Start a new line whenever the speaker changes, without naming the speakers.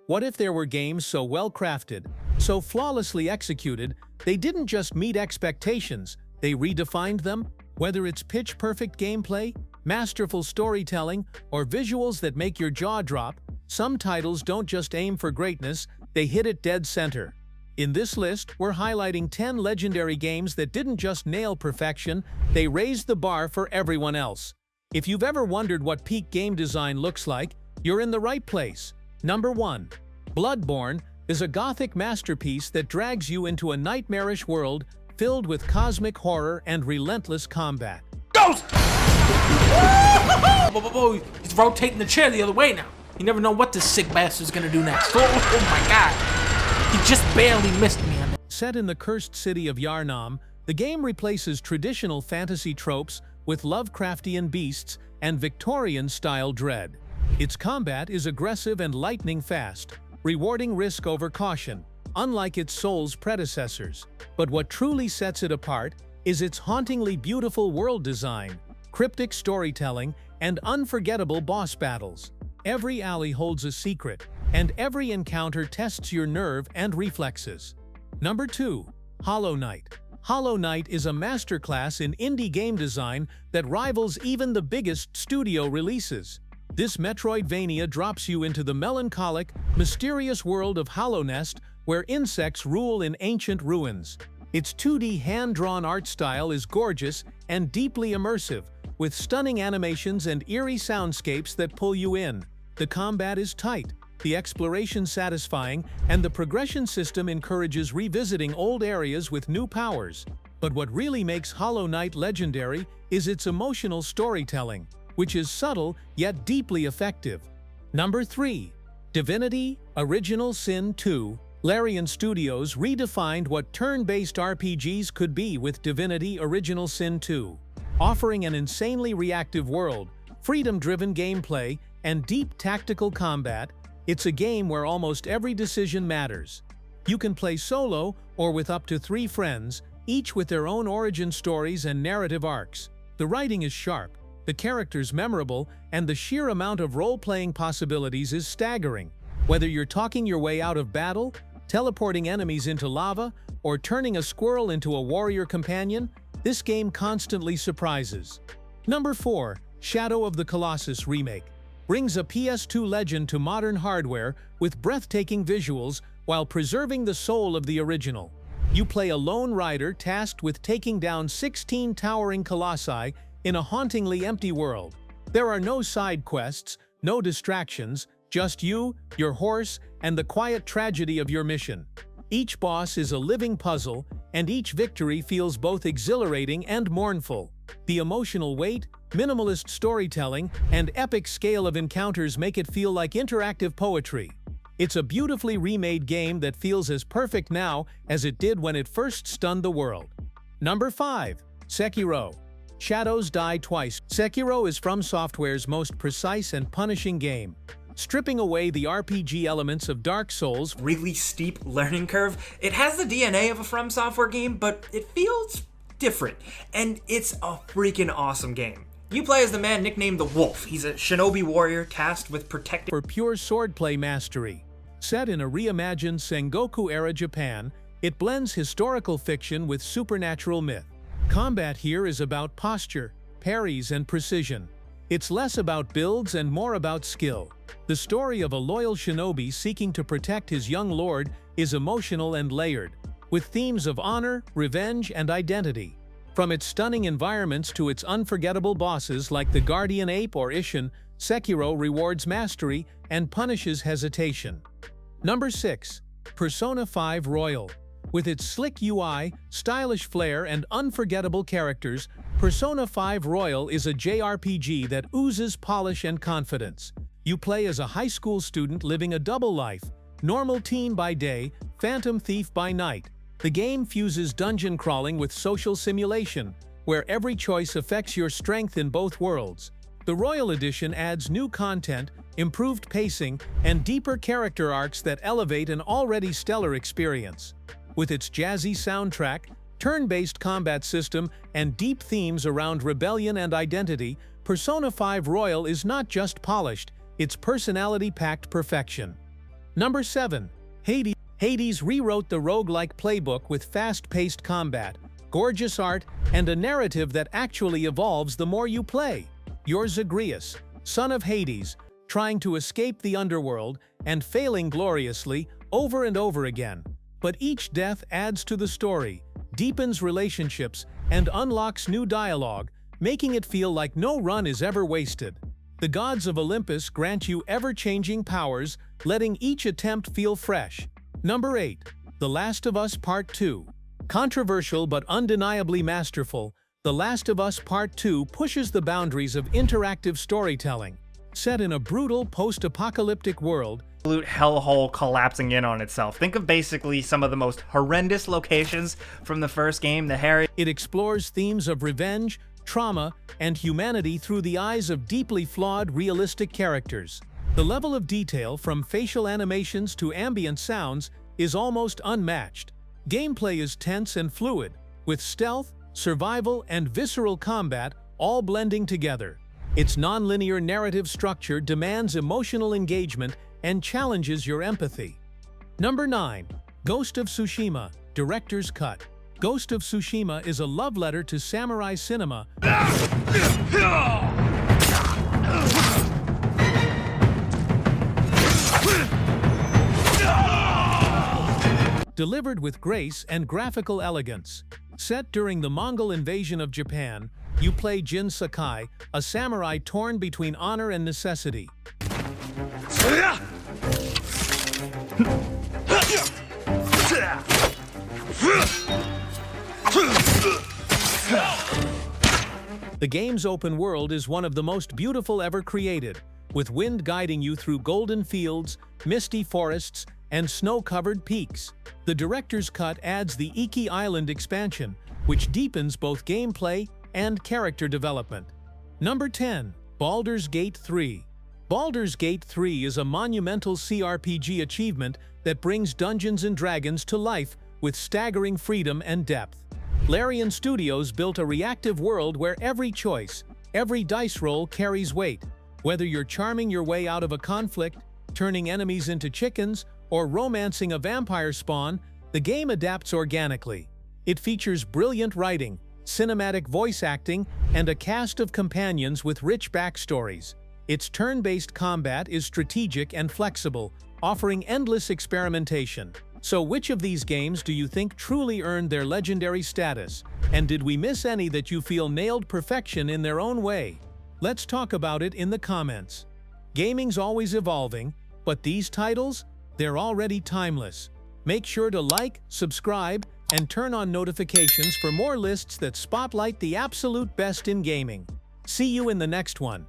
What if there were games so well crafted, so flawlessly executed, they didn't just meet expectations, they redefined them? Whether it's pitch-perfect gameplay, masterful storytelling, or visuals that make your jaw drop, some titles don't just aim for greatness, they hit it dead center. In this list, we're highlighting 10 legendary games that didn't just nail perfection, they raised the bar for everyone else. If you've ever wondered what peak game design looks like, you're in the right place. Number 1. Bloodborne is a gothic masterpiece that drags you into a nightmarish world filled with cosmic horror and relentless combat.
Ghost! He's rotating the chair the other way now. You never know what this sick bastard's gonna do next. Oh my god. He just barely missed me on that.
Set in the cursed city of Yarnam, the game replaces traditional fantasy tropes with Lovecraftian beasts and Victorian-style dread. Its combat is aggressive and lightning fast, rewarding risk over caution, unlike its Souls predecessors. But what truly sets it apart is its hauntingly beautiful world design, cryptic storytelling, and unforgettable boss battles. Every alley holds a secret, and every encounter tests your nerve and reflexes. Number 2. Hollow Knight. Hollow Knight is a masterclass in indie game design that rivals even the biggest studio releases. This Metroidvania drops you into the melancholic, mysterious world of Hallownest, where insects rule in ancient ruins. Its 2D hand-drawn art style is gorgeous and deeply immersive, with stunning animations and eerie soundscapes that pull you in. The combat is tight, the exploration satisfying, and the progression system encourages revisiting old areas with new powers. But what really makes Hollow Knight legendary is its emotional storytelling, which is subtle yet deeply effective. Number 3. Divinity Original Sin 2. Larian Studios redefined what turn-based RPGs could be with Divinity Original Sin 2. Offering an insanely reactive world, freedom-driven gameplay, and deep tactical combat, it's a game where almost every decision matters. You can play solo or with up to 3 friends, each with their own origin stories and narrative arcs. The writing is sharp, the characters memorable, and the sheer amount of role-playing possibilities is staggering. Whether you're talking your way out of battle, teleporting enemies into lava, or turning a squirrel into a warrior companion, this game constantly surprises. Number 4. Shadow of the Colossus Remake brings a PS2 legend to modern hardware with breathtaking visuals while preserving the soul of the original. You play a lone rider tasked with taking down 16 towering colossi in a hauntingly empty world. There are no side quests, no distractions, just you, your horse, and the quiet tragedy of your mission. Each boss is a living puzzle, and each victory feels both exhilarating and mournful. The emotional weight, minimalist storytelling, and epic scale of encounters make it feel like interactive poetry. It's a beautifully remade game that feels as perfect now as it did when it first stunned the world. Number 5. Sekiro. Shadows Die Twice. Sekiro is From Software's most precise and punishing game, stripping away the RPG elements of Dark Souls.
Really steep learning curve. It has the DNA of a From Software game, but it feels different, and it's a freaking awesome game. You play as the man nicknamed the Wolf. He's a shinobi warrior tasked with protecting
for pure swordplay mastery. Set in a reimagined Sengoku-era Japan, it blends historical fiction with supernatural myth. Combat here is about posture, parries, and precision. It's less about builds and more about skill. The story of a loyal shinobi seeking to protect his young lord is emotional and layered, with themes of honor, revenge, and identity. From its stunning environments to its unforgettable bosses like the Guardian Ape or Ishin, Sekiro rewards mastery and punishes hesitation. Number 6. Persona 5 Royal. With its slick UI, stylish flair, and unforgettable characters, Persona 5 Royal is a JRPG that oozes polish and confidence. You play as a high school student living a double life, normal teen by day, phantom thief by night. The game fuses dungeon crawling with social simulation, where every choice affects your strength in both worlds. The Royal Edition adds new content, improved pacing, and deeper character arcs that elevate an already stellar experience. With its jazzy soundtrack, turn-based combat system, and deep themes around rebellion and identity, Persona 5 Royal is not just polished, it's personality-packed perfection. Number 7. Hades. Hades rewrote the roguelike playbook with fast-paced combat, gorgeous art, and a narrative that actually evolves the more you play. You're Zagreus, son of Hades, trying to escape the underworld and failing gloriously over and over again. But each death adds to the story, deepens relationships, and unlocks new dialogue, making it feel like no run is ever wasted. The gods of Olympus grant you ever-changing powers, letting each attempt feel fresh. Number 8. The Last of Us Part 2. Controversial but undeniably masterful, The Last of Us Part 2 pushes the boundaries of interactive storytelling. Set in a brutal post-apocalyptic world,
absolute hellhole collapsing in on itself. Think of basically some of the most horrendous locations from the first game,
it explores themes of revenge, trauma, and humanity through the eyes of deeply flawed, realistic characters. The level of detail, from facial animations to ambient sounds, is almost unmatched. Gameplay is tense and fluid, with stealth, survival, and visceral combat all blending together. Its non-linear narrative structure demands emotional engagement and challenges your empathy. Number 9. Ghost of Tsushima, Director's Cut. Ghost of Tsushima is a love letter to samurai cinema, delivered with grace and graphical elegance. Set during the Mongol invasion of Japan, you play Jin Sakai, a samurai torn between honor and necessity. The game's open world is one of the most beautiful ever created, with wind guiding you through golden fields, misty forests, and snow-covered peaks. The Director's Cut adds the Iki Island expansion, which deepens both gameplay and character development. Number 10. Baldur's Gate 3. Baldur's Gate 3 is a monumental CRPG achievement that brings Dungeons & Dragons to life with staggering freedom and depth. Larian Studios built a reactive world where every choice, every dice roll carries weight. Whether you're charming your way out of a conflict, turning enemies into chickens, or romancing a vampire spawn, the game adapts organically. It features brilliant writing, cinematic voice acting, and a cast of companions with rich backstories. Its turn-based combat is strategic and flexible, offering endless experimentation. So which of these games do you think truly earned their legendary status? And did we miss any that you feel nailed perfection in their own way? Let's talk about it in the comments. Gaming's always evolving, but these titles? They're already timeless. Make sure to like, subscribe, and turn on notifications for more lists that spotlight the absolute best in gaming. See you in the next one.